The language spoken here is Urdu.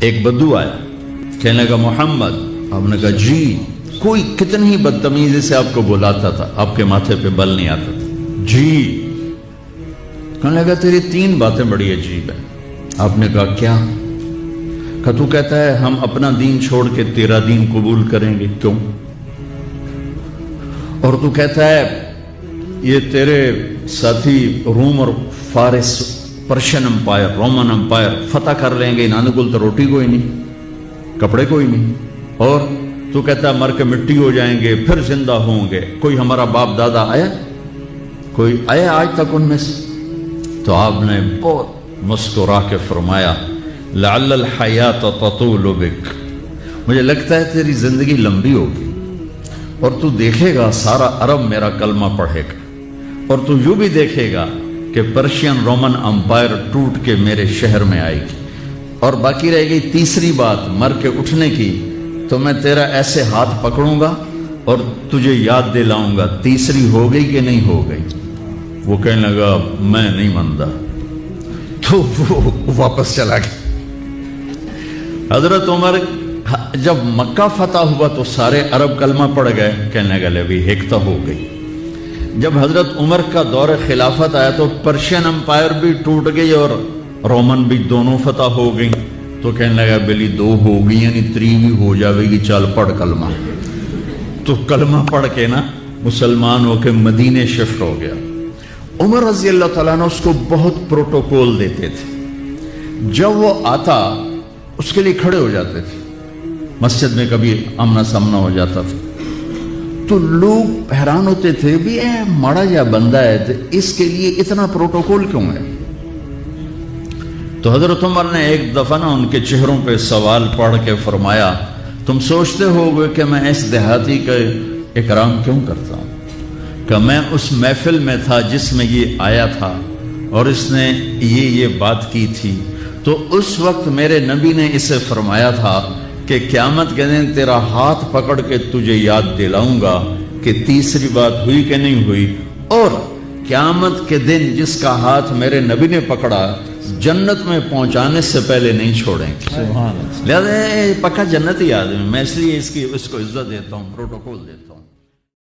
ایک بدو آیا، کہنے لگا محمد. آپ نے کہا جی. کوئی کتنی ہی بدتمیزی سے آپ کو بلاتا تھا، آپ کے ماتھے پہ بل نہیں آتا تھا. جی. کہنے لگا تیری 3 باتیں بڑی عجیب ہیں. آپ نے کہا کیا؟ کہ تو کہتا ہے ہم اپنا دین چھوڑ کے تیرا دین قبول کریں گے، کیوں؟ اور تو کہتا ہے یہ تیرے ساتھی روم اور فارس، پرشین امپائر، رومن امپائر فتح کر لیں گے، انہوں کو تو روٹی کوئی نہیں، کپڑے کوئی نہیں. اور تو کہتا ہے مر کے مٹی ہو جائیں گے، پھر زندہ ہوں گے. کوئی ہمارا باپ دادا آیا؟ کوئی آیا آج تک ان میں سے؟ تو آپ نے بہت مسکرا کے فرمایا لعل الحیات تطول بک، مجھے لگتا ہے تیری زندگی لمبی ہوگی اور تو دیکھے گا سارا عرب میرا کلمہ پڑھے گا، اور تو یوں بھی دیکھے گا کہ پرشین رومن امپائر ٹوٹ کے میرے شہر میں آئے گی. اور باقی رہ گئی تیسری بات مر کے اٹھنے کی، تو میں تیرا ایسے ہاتھ پکڑوں گا اور تجھے یاد دلاؤں گا. تیسری ہو گئی کہ نہیں ہو گئی؟ وہ کہنے لگا میں نہیں مانتا. تو وہ واپس چلا گیا. حضرت عمر جب مکہ فتح ہوا تو سارے عرب کلمہ پڑھ گئے، کہنے لگے ابھی ہیکتا ہو گئی. جب حضرت عمر کا دور خلافت آیا تو پرشین امپائر بھی ٹوٹ گئی اور رومن بھی دونوں فتح ہو گئی. تو کہنے لگا بلی 2 ہو گئی یعنی 3 بھی ہو جاوے گی، چل پڑھ کلمہ. تو کلمہ پڑھ کے نا مسلمان ہو کے مدینے شفٹ ہو گیا. عمر رضی اللہ تعالیٰ عنہ اس کو بہت پروٹوکول دیتے تھے. جب وہ آتا اس کے لیے کھڑے ہو جاتے تھے. مسجد میں کبھی آمنا سامنا ہو جاتا تھا تو لوگ حیران ہوتے تھے بھی اے ماڑا یا بندہ ہے تو اس کے لیے اتنا پروٹوکول کیوں ہے. تو حضرت عمر نے ایک دفعہ نا ان کے چہروں پہ سوال پڑھ کے فرمایا تم سوچتے ہو گے کہ میں اس دیہاتی کا اکرام کیوں کرتا ہوں؟ کہ میں اس محفل میں تھا جس میں یہ آیا تھا اور اس نے یہ بات کی تھی. تو اس وقت میرے نبی نے اسے فرمایا تھا کہ قیامت کے دن تیرا ہاتھ پکڑ کے تجھے یاد دلاؤں گا کہ تیسری بات ہوئی کہ نہیں ہوئی. اور قیامت کے دن جس کا ہاتھ میرے نبی نے پکڑا جنت میں پہنچانے سے پہلے نہیں چھوڑیں گے. لہذا پکا جنت ہی آدمی. میں اس لیے اس کو عزت دیتا ہوں، پروٹوکول دیتا ہوں.